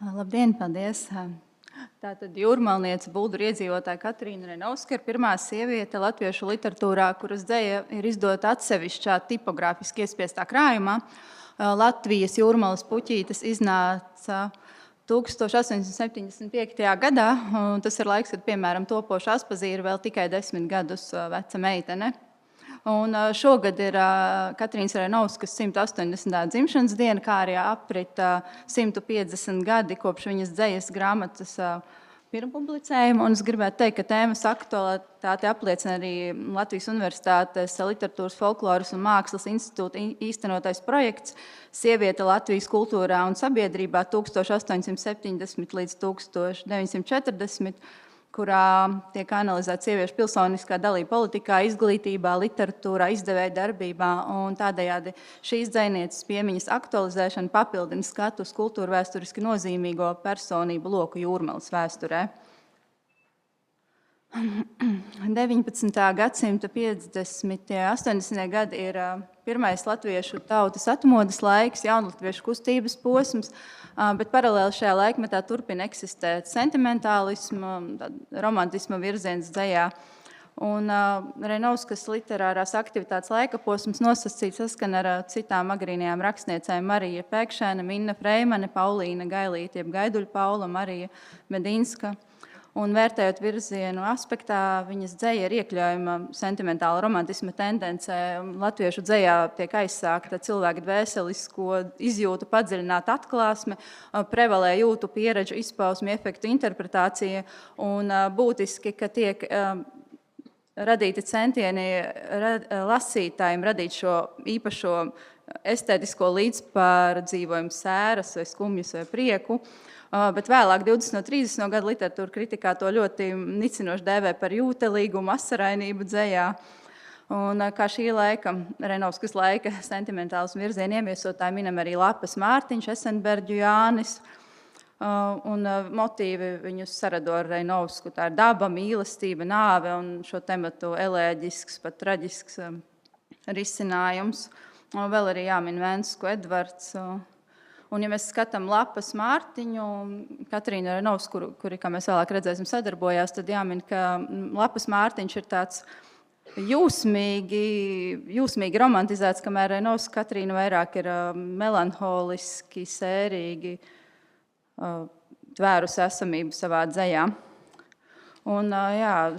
Labdien, paldies! Tātad jūrmalniece Bulduru iedzīvotāja Katrīna Renovska ir pirmā sieviete latviešu literatūrā, kuras dzeja ir izdota atsevišķā tipogrāfiski iespiestā krājumā. Latvijas jūrmalas puķītes iznāca 1875. gadā. Tas ir laiks, kad, piemēram, topoša Aspazīra vēl tikai 10 gadus veca meitene. Un šogad ir Katrīnas Renovskas 180. dzimšanas diena, kā arī aprita 150 gadi kopš viņas dzejas grāmatas pirmpublicējuma. Un es gribētu teikt, ka tēmas aktualitāti apliecina arī Latvijas Universitātes Literatūras, folkloras un mākslas institūta īstenotais projekts Sieviete Latvijas kultūrā un sabiedrībā 1870 līdz 1940, kurā tiek analizēta sieviešu pilsoniskā dalība politikā, izglītībā, literatūrā, izdevēja darbībā, un tādējādi šīs dzejnieces piemiņas aktualizēšana papildina skatu uz kultūra vēsturiski nozīmīgo personību loku Jūrmalas vēsturē. 19. gadsimta 50. 80. gadi ir pirmais latviešu tautas atmodas laiks, jaunlatviešu kustības posms, bet paralēli šajā laikmetā turpina eksistēt sentimentālisma, romantisma virziens dzejā. Un Renovskas literārās aktivitātes laika posms nosacīts saskan ar citām agrīnajām rakstniecēm Marija Pēkšēna, Minna Freimane, Paulīna Gailīte, jeb Gaiduļa Paula, Marija Medinska. Un vērtējot virzienu aspektā, viņas dzeja ir iekļaujama sentimentāla romantisma tendencē. Latviešu dzejā tiek aizsākta cilvēka dvēselisko izjūtu padziļināta atklāsme, prevalē jūtu pieredžu izpausmi, efektu interpretācija, un būtiski, ka tiek radīti centieni lasītājiem radīt šo īpašo estētisko līdzpārdzīvojumu sēras vai skumjas vai prieku. Bet vēlāk, 20. un 30. gadu literatūra kritikā to ļoti nicinoši dēvē par jūtelīgu, asarainību dzejā. Un kā šī laika, Renovskas laika sentimentālas virzienu ieviesotāji minam arī Lapas Mārtiņš, Esenberģu Jānis. Un motīvi viņus sarado ar Renovsku. Tā ir daba, mīlestība, nāve un šo tematu elēģisks, pat traģisks risinājums. Un vēl arī jāmin Vensku Edvards. Un, ja mēs skatām Lapas Mārtiņu, Katrīna Renovska, kuri, kā mēs vēlāk redzēsim, sadarbojās, tad jāmin, ka Lapas Mārtiņš ir tāds jūsmīgi romantizēts, kamēr Renovska Katrīna vairāk ir melanholiski, sērīgi tvērus esamību savā dzejā. Un,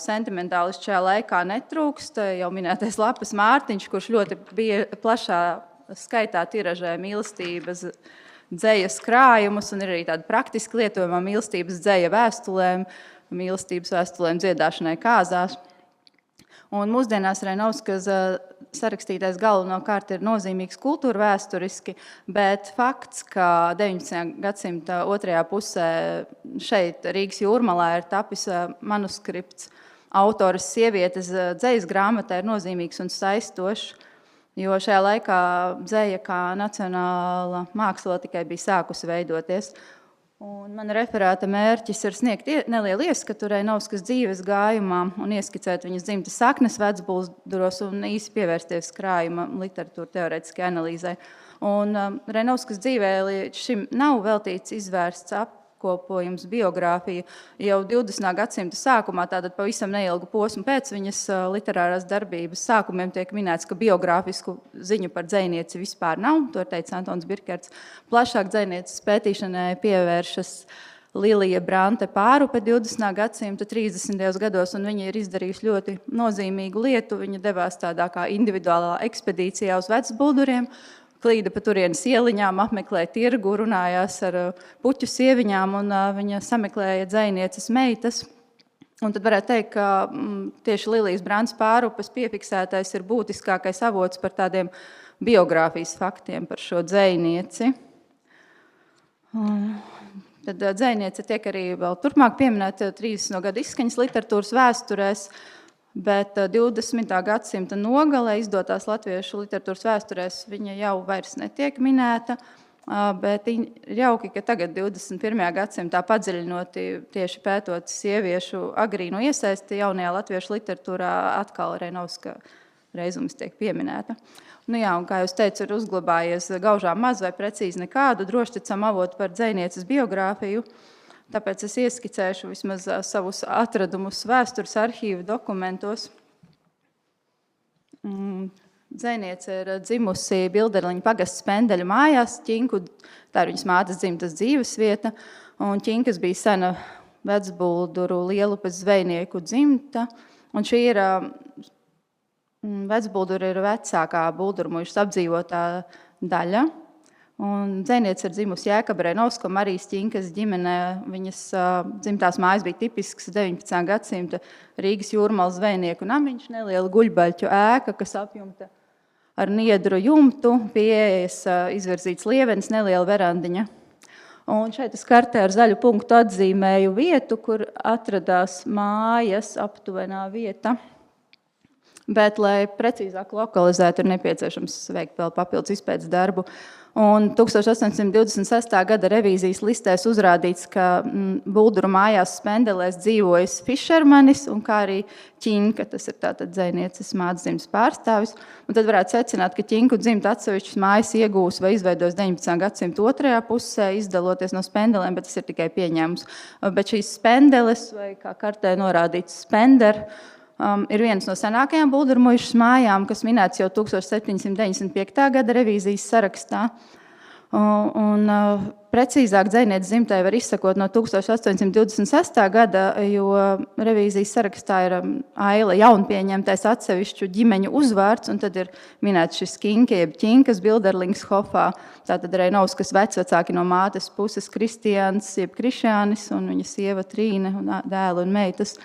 sentimentālisti šajā laikā netrūkst. Jau minētais Lapas Mārtiņš, kurš ļoti bija plašā skaitā tiražē mīlestības dzejas krājumus, un ir arī tāda praktiski lietojamā mīlestības dzeja vēstulēm, mīlestības vēstulēm dziedāšanai kāzās. Un mūsdienās Renovskas sarakstītais galvenokārt ir nozīmīgs kultūra vēsturiski, bet fakts, ka 19. gadsimta otrajā pusē šeit Rīgas Jūrmalā ir tapis manuskripts autoras sievietes dzejas grāmatā, ir nozīmīgs un saistošs. Jo šajā laikā dzeja kā nacionāla māksla tikai bija sākusi veidoties. Un mana referāta mērķis ir sniegt nelielu ieskatu Renovskas dzīves gājumā un ieskicēt viņas dzimtas saknes Vecbulduros un īsi pievērsties krājuma literatūra teorētiskai analīzai. Un Renovskas dzīvē līdz šim nav veltīts izvērsts apkopojums biogrāfija. Jau 20. gadsimta sākumā, tātad pavisam neilgu posmu pēc viņas literārās darbības sākumiem tiek minēts, ka biogrāfisku ziņu par dzejnieci vispār nav, to ir teicis Antons Birkerts. Plašāk dzejnieces pētīšanai pievēršas Lilija Brante Pārupe 20. gadsimta 30. gados, un viņa ir izdarījusi ļoti nozīmīgu lietu. Viņa devās tādā kā individuālā ekspedīcijā uz Vecbulduriem, klīda pa turienes ieliņām, apmeklēja tirgu, runājās ar puķu sieviņām, un viņa sameklēja dzejnieces meitas. Un tad varētu teikt, ka tieši Lilijas Brantes Pārupes piefiksētais ir būtiskākais avots par tādiem biogrāfijas faktiem par šo dzejnieci. Tad dzejniece tiek arī vēl turpmāk pieminēta 30. gadu izskaņas literatūras vēsturēs, bet 20. gadsimta nogalē izdotās latviešu literatūras vēsturēs viņa jau vairs netiek minēta, bet ir jauki, ka tagad 21. gadsimtā padziļinoti tieši pētot sieviešu agrīno iesaisti jaunajā latviešu literatūrā atkal Renovska reizums tiek pieminēta. Nu jā, un kā jūs teicu, ir uzglabājies gaužām maz vai precīzi nekādu drošticam avotu par dzejnieces biogrāfiju, tāpēc es ieskicēšu vismaz savus atradumus vēstures arhīvu dokumentos. Dzejniece ir dzimusi Bilderliņa pagasta Spendeļu mājās, Ķinku, tā ir viņas mātes dzimtas dzīvesvieta, un Ķinkas bija sena Vecbulduru Lielupes zvejnieku dzimta, un šī ir Vecbuldura ir vecākā Buldurmuižas apdzīvotā daļa, un dzejniece ir dzimusi Jēkaba Reinovska, Marijas Ķinkas ģimene, viņas dzimtās mājas bija tipisks 19. gadsimta Rīgas Jūrmalas zvejnieku namiņš, neliela guļbaļķu ēka, kas apjumta ar niedru jumtu, pieejas izvirzīts lievenis, neliela verandiņa. Un šeit es kartē ar zaļu punktu atzīmēju vietu, kur atradās mājas aptuvenā vieta. Bet, lai precīzāk lokalizētu, ir nepieciešams veikt vēl papildus izpētes darbu. Un 1826. gada revīzijas listēs uzrādīts, ka Bulduru mājās Spendelēs dzīvojas Fišermanis un kā arī Ķinka, tas ir tātad dzejnieces mātes pārstāvis. Un tad varētu secināt, ka Ķinku dzimta atsevišķas mājas iegūs vai izveidos 19. gadsimta otrajā pusē, izdaloties no Spendelēm, bet tas ir tikai pieņēmums. Bet šīs Spendeles, vai kā kartē norādīts Spender, ir vienas no senākajām Buldurmuižas mājām, kas minēts jau 1795. gada revīzijas sarakstā. Un precīzāk dzejnieces dzimtai var izsakot no 1826. gada, jo revīzijas sarakstā ir Aila jaunpieņemtais atsevišķu ģimeņu uzvārds, un tad ir minēts šis Ķinka, jeb Ķinkas Bilderlingshofā, tātad Reinovskas vecvecāki no mātes puses Kristiāns, jeb Krišānis, un viņa sieva Trīne, un dēlu un meitas.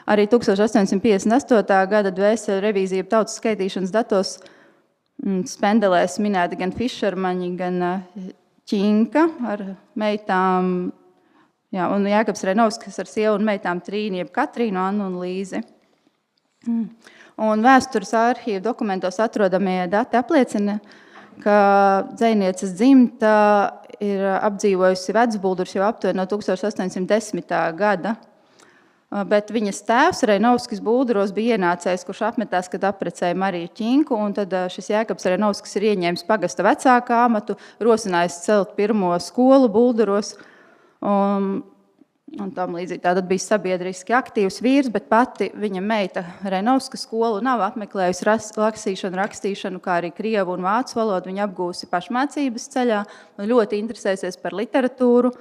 Arī 1858. gada dvēseli revīzija tautas skaitīšanas datos Spendelēs minēta gan Fišermaņi, gan Ķinka ar meitām, jā, un Jēkabs Reinovskis ar sievu un meitām Trīni, jeb Katrīnu, Annu un Līzi. Un vēstures arhīvu dokumentos atrodamie dati apliecina, ka dzejnieces dzimta ir apdzīvojusi Vecbuldurs jau aptuveni no 1810. gada. Bet viņas tēvs Reinovskis Bulduros bija ienācējs, kurš apmetās, kad apprecēja Mariju Ķinku, un tad šis Jēkabs Reinovskis ir ieņēmis pagasta vecāka amatu, rosinājis celt pirmo skolu Bulduros, un tam līdzīgi tātad bija sabiedriski aktīvs vīrs, bet pati viņa meita Reinovska skolu nav apmeklējusi lasīšanu, rakstīšanu, kā arī krievu un vācu valodu. Viņa apgūsi pašmācības ceļā un ļoti interesēsies par literatūru.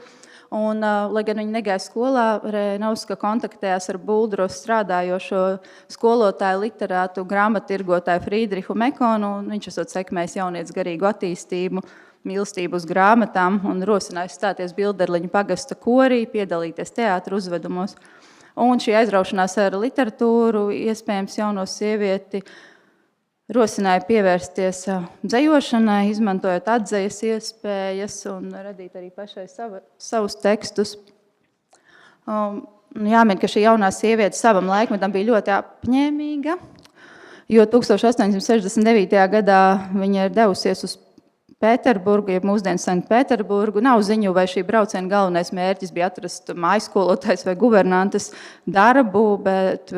Un, lai gan viņa negāja skolā, Reinovska kontaktējās ar Bulduros strādājošo skolotāju literātu grāmattirgotāju Friedrihu Mekonu, un viņš esot sekmējis jaunietes garīgu attīstību, mīlestību uz grāmatām un rosinājis stāties Bilderliņa pagasta korī, piedalīties teātru uzvedumos. Un šī aizraušanās ar literatūru, iespējams jauno sievieti, rosināja pievērsties dzejošanai, izmantojot atdzejas iespējas un radīt arī pašai savus tekstus. Jāmin, ka šī jaunā sieviete savam laikmetam bija ļoti apņēmīga, jo 1869. gadā viņa ir devusies uz Pēterburgu, ja mūsdienu Sanktpēterburgu. Nav ziņu, vai šī brauciena galvenais mērķis bija atrast mājaskolotājs vai guvernantes darbu, bet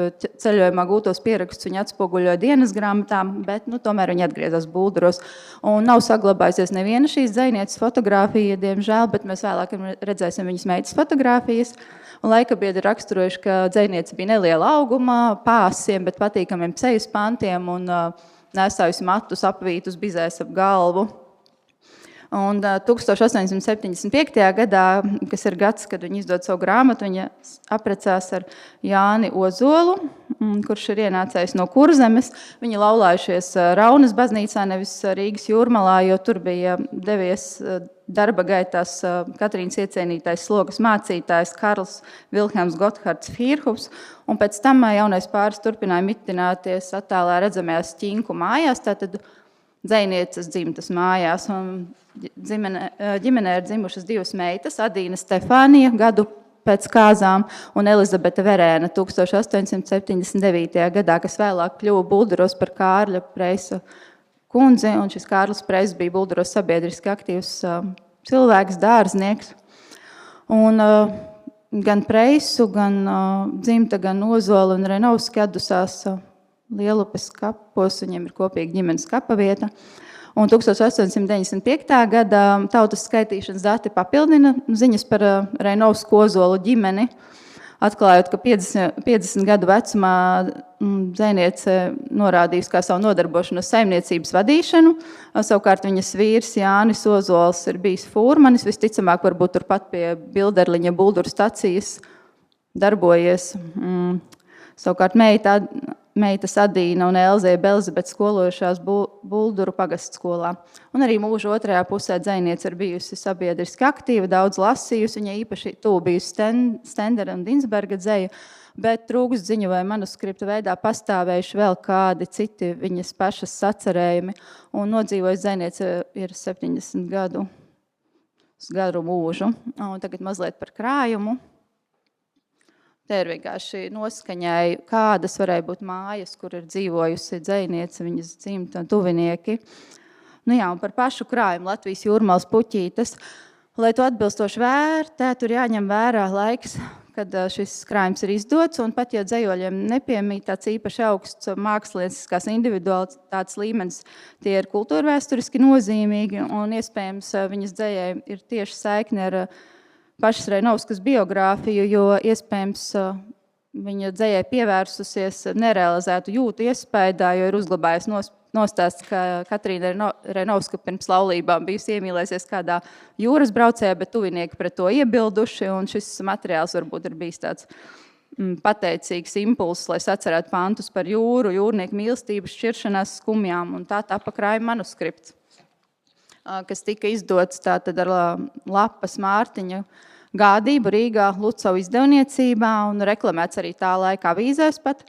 ceļojumā gūtos pierakstus viņa atspoguļoja dienas grāmatām, bet tomēr viņa atgriezās Bulduros. Un nav saglabājusies neviena šīs dzejnieces fotogrāfija, diemžēl, bet mēs vēlāk redzēsim viņas meitas fotogrāfijas. Un laikabiedri raksturojuši, ka dzejniece bija neliela augumā, pāsiem, bet patīkamiem sejas pantiem un nesājusi matus apvītus bizēs ap galvu. Un 1875. gadā, kas ir gads, kad viņa izdod savu grāmatu, viņa apprecās ar Jāni Ozolu, kurš ir ienācējis no Kurzemes. Viņi laulājušies Raunas baznīcā, nevis Rīgas Jūrmalā, jo tur bija devies darba gaitās Katrīnas iecienītais slogas mācītājs Karls Vilhelms Gotthards Fīrhufs, un pēc tam jaunais pāris turpināja mitināties attālā redzamajās Ķinku mājās, tātad dzejnieces dzimtas mājās. Un ģimenē ir dzimušas divas meitas, Adīna Stefānija gadu pēc kāzām un Elizabete Verēna 1879. gadā, kas vēlāk kļuva Bulduros par Kārļa Preisa kundzi, un šis Kārlis Preis bija Bulduros sabiedriski aktīvs cilvēks, dārznieks. Un gan Preisu, gan dzimta, gan Ozola un Reinovski atdusās Lielupes kapos, viņiem ir kopīga ģimenes kapavieta. Un 1895. gada tautas skaitīšanas dati papildina ziņas par Reinovsku ozolu ģimeni, atklājot, ka 50 gadu vecumā dzejniece norādījusi kā savu nodarbošanos saimniecības vadīšanu. Savukārt viņas vīrs Jānis Ozols ir bijis fūrmanis, visticamāk varbūt turpat pie Bilderliņa buldur stacijas darbojies. Savukārt meitas Adīna un Elzija Belzebete skolojušās Bulduru pagastskolā. Un arī mūža otrajā pusē dzejniece ir bijusi sabiedriski aktīva, daudz lasījusi, viņai īpaši tuvu bijusi Stendera un Dinsberga dzeja, bet trūkst ziņu vai manuskripta veidā pastāvējuši vēl kādi citi viņas pašas sacerējumi. Un nodzīvojusi dzejniece ir 70 gadu mūžu. Un tagad mazliet par krājumu. Te ir vienkārši noskaņai, kādas varēja būt mājas, kur ir dzīvojusi dzejniece, viņas dzimta tuvinieki. Nu jā, un par pašu krājumu Latvijas Jūrmalas puķītes. Lai to atbilstoši vērtē, tur jāņem vērā laiks, kad šis krājums ir izdots, un pat ja dzejoļiem nepiemīt tāds īpaši augsts mākslinieckās individualitātes līmenis, tie ir kultūrvēsturiski nozīmīgi, un iespējams viņas dzejai ir tieši saikne ar pašas Reinovskas biogrāfiju, jo iespējams viņa dzejai pievērsusies nerealizētu jūtu iespējā, jo ir uzglabājies nostāsts, ka Katrīna Reinovska pirms laulībām bijusi iemīlēsies kādā jūras braucējā, bet tuvinieki pret to iebilduši, un šis materiāls varbūt ir bijis tāds pateicīgs impulss, lai sacerētu pantus par jūru, jūrnieku mīlestību, šķiršanās skumjām, un tā tapa krājuma manuskripts, kas tika izdots tātad ar Lapas Mārtiņa gādību Rīgā Lucavu izdevniecībā un reklamēts arī tā laika avīzēs pat.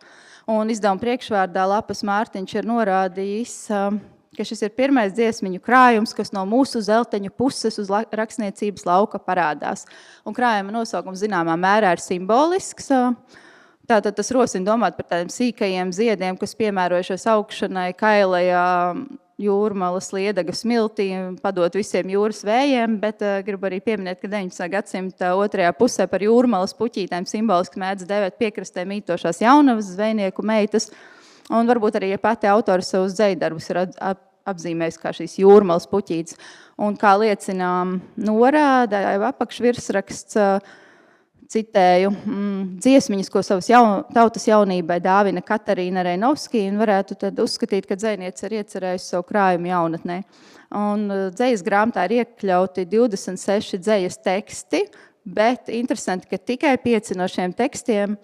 Un izdevuma priekšvārdā Lapas Mārtiņš ir norādījis, ka šis ir pirmais dziesmiņu krājums, kas no mūsu zelteņu puses uz rakstniecības lauka parādās. Un krājuma nosaukums zināmā mērā ir simbolisks. Tātad tas rosina domāt par tādiem sīkajiem ziediem, kas piemērojušies augšanai kailajā Jūrmalas liedaga smiltī, padot visiem jūras vējiem, bet gribu arī pieminēt, ka 19. gadsimta otrajā pusē par Jūrmalas puķītēm simboliski mēdz devēt piekrastē mītošās jaunavas zvejnieku meitas, un varbūt arī pati autora savus dzejdarbus ir apzīmējis kā šīs Jūrmalas puķītes. Un kā liecinām norāda, apakšvirsraksts, citēju, dziesmiņas, ko savas tautas jaunībai dāvina Katarīna Reinovskī, un varētu tad uzskatīt, ka dzejniece ir iecerējusi savu krājumu jaunatnē. Un dzejas grāmatā ir iekļauti 26 dzejas teksti, bet interesanti, ka tikai 5 no šiem tekstiem,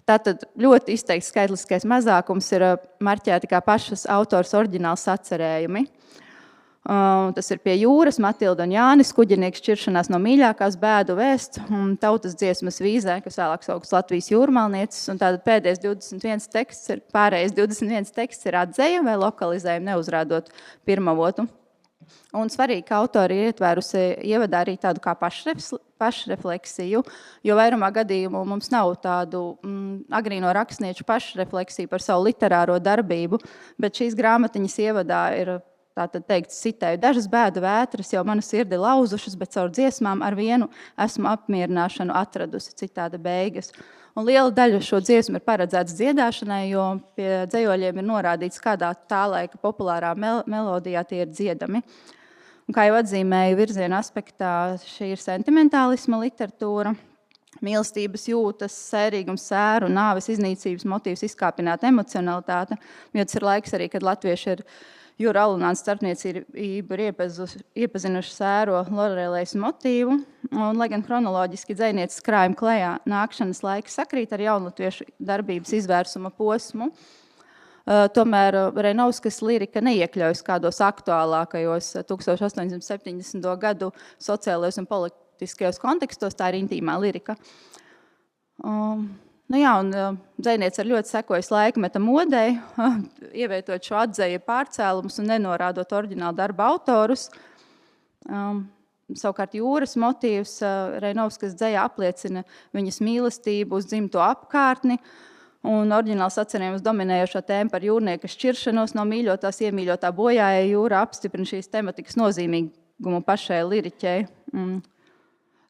tātad ļoti izteikts skaitliskais mazākums ir marķēti kā pašas autors oriģināls sacerējumi. Tas ir pie jūras, Matilda un Jānis, kuģinieks šķiršanās no mīļākās, bēdu vēsts, un tautas dziesmas vīzē, kas vēlāk saukts Latvijas jūrmalnieces, un tātad pēdējais 21 teksts ir, pārējais 21 teksts ir atzeja vai lokalizējumi neuzrādot pirmavotu. Un svarīgi, ka autori ir ietvērusi ievadā arī tādu kā pašrefleksiju, jo vairumā gadījumu mums nav tādu agrīno rakstnieču pašrefleksiju par savu literāro darbību, bet šīs grāmatiņas ievadā ir tātad teikt, citēju, dažas bēdu vētras jau manu sirdi lauzušas, bet caur dziesmām ar vienu esmu apmierināšanu atradusi, citāda beigas. Un liela daļa šo dziesmu ir paredzēts dziedāšanai, jo pie dzejoļiem ir norādīts, kādā tā laika populārā melodijā tie ir dziedami. Un kā jau atzīmēju virziena aspektā, šī ir sentimentālisma literatūra, mīlestības jūtas, sērīgums, sēru, nāves, iznīcības motīvs, izkāpināta emocionalitāte, jo tas ir laiks arī, kad latvieši ir Jūra Alunāns starpniecību ir iepazinuši sēro Lorelējas motīvu, un, lai gan chronoloģiski dzejnieces krājuma klējā nākšanas laika sakrīt ar jaunatviešu darbības izvērsuma posmu, tomēr Reinovskas lirika neiekļaujas kādos aktuālākajos 1870. Gadu sociālajos un politiskajos kontekstos, tā ir intīmā lirika. Nu jā, un dzejniece ir ļoti sekojas laikmeta modei, ievietot šo atzeja pārcēlumus un nenorādot oriģinālu darba autorus. Savukārt jūras motīvs Reinovskas dzejā apliecina viņas mīlestību uz dzimto apkārtni, un oriģināls sacerējums dominējošo tēmu par jūrnieka šķiršanos no mīļotās iemīļotā bojājai jūrā apstiprina šīs tematikas nozīmīgumu pašai liriķei.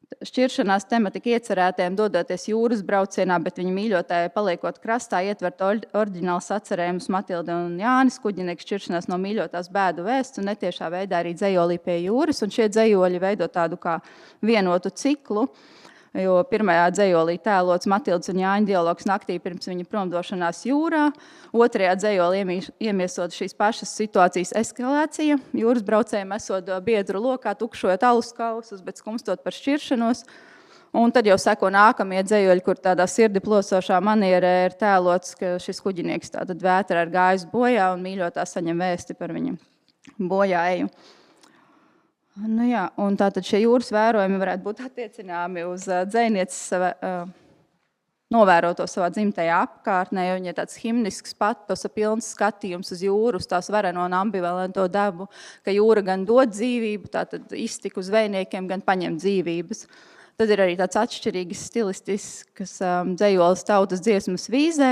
Šķiršanās tematika iecerētiem dodoties jūras braucienā, bet viņa mīļotāji paliekot krastā ietvert oriģināls atcerējumus Matilde un Jānis Kuģinieks šķiršanās no mīļotās bēdu vēsts un netiešā veidā arī dzejolī pie jūras. Un šie dzejoļi veido tādu kā vienotu ciklu, jo pirmajā dzejolī tēlots Matildes un Jāņa dialogs naktī pirms viņa promdošanās jūrā, otrajā dzejolī iemiesot šīs pašas situācijas eskalācija, jūras braucējiem esot biedru lokā, tukšojot alus kausus, bet skumstot par šķiršanos. Un tad jau seko nākamie dzejoļi, kur tādā sirdi plosošā manierē ir tēlots, ka šis kuģinieks tātad vētra ir gājis bojā un mīļotā saņem vēsti par viņu bojāeju. Nu jā, un tātad šie jūras vērojumi varētu būt attiecināmi uz dzejnieces novēroto savā dzimtajā apkārtnē, jo viņa ir tāds himnisks patosa pilns skatījums uz jūru, uz tās vareno un ambivalento dabu, ka jūra gan dod dzīvību, tātad iztiku zvejniekiem, gan paņem dzīvības. Tad ir arī tāds atšķirīgs stilistisks dzejolis tautas dziesmas vīzē,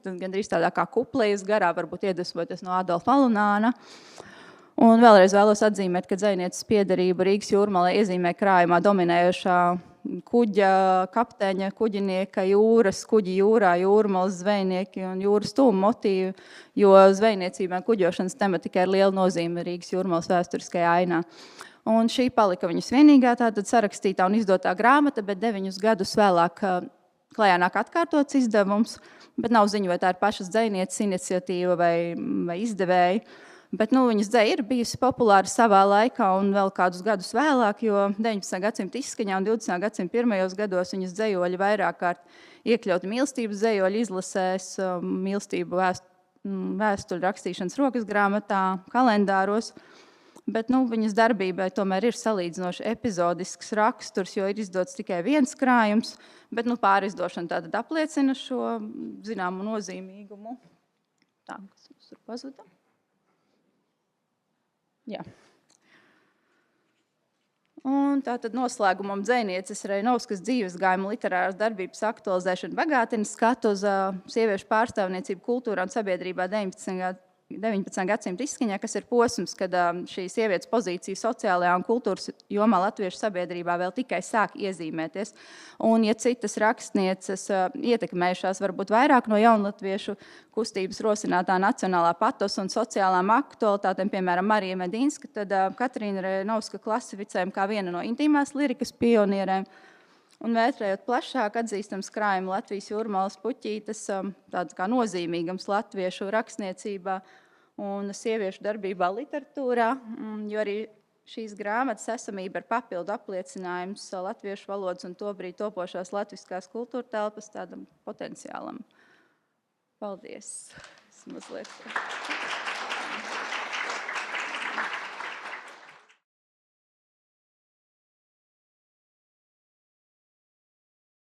gandrīz tādā kā kuplejas garā, varbūt iedvesmoties no Adolfa Alunāna. Un vēlreiz vēlos atzīmēt, ka dzejnieces piederība Rīgas jūrmalē iezīmē krājumā dominējošā kuģa kapteiņa, kuģinieka, jūras, kuģi jūrā, jūrmalas zvejnieki un jūras tūmu motīvi, jo zvejniecībā kuģošanas tematika ir liela nozīme Rīgas jūrmalas vēsturiskajā ainā. Un šī palika viņas vienīgā tātad sarakstītā un izdotā grāmata, bet 9 gadus vēlāk klajā nāk atkārtots izdevums, bet nav ziņu, vai tā ir pašas dzejnieces iniciatīva vai izdevēja. Bet viņas dzeja ir bijusi populāra savā laikā un vēl kādus gadus vēlāk, jo 19. gadsimta izskaņā un 20. gadsimta pirmajos gados viņas dzejoļi vairāk kārt iekļauti mīlestības dzejoļu izlasēs, mīlestību vēstuļu rakstīšanas rokas grāmatā, kalendāros. Bet viņas darbībai tomēr ir salīdzinoši epizodisks raksturs, jo ir izdots tikai viens krājums, bet pārizdošana tātad apliecina šo zināmu nozīmīgumu. Tā, kas mums tur pazuda. Jā. Un tātad noslēgumam dzejnieces Reinovskas dzīves gājuma literāras darbības aktualizēšana bagātina skatu uz sieviešu pārstāvniecību kultūrā un sabiedrībā 19. gadsimta izskaņā, kas ir posms, kad šī sievietes pozīcija sociālajā un kultūras jomā latviešu sabiedrībā vēl tikai sāk iezīmēties. Un, ja citas rakstnieces ietekmējušās varbūt vairāk no jaunlatviešu kustības rosinātā nacionālā patosa un sociālām aktualitātēm, piemēram, Marija Medinska, tad Katrīna Reinovska klasificējam kā viena no intīmās lirikas pionierēm. Un vērtējot plašāk atzīstams krājuma Latvijas jūrmalas puķītes, tāds kā nozīmīgams latviešu rakstniecībā un sieviešu darbībā literatūrā, jo arī šīs grāmatas esamība ir papildu apliecinājums latviešu valodas un tobrīd topošās latviskās kultūra telpas tādam potenciālam. Paldies! Es mazliet...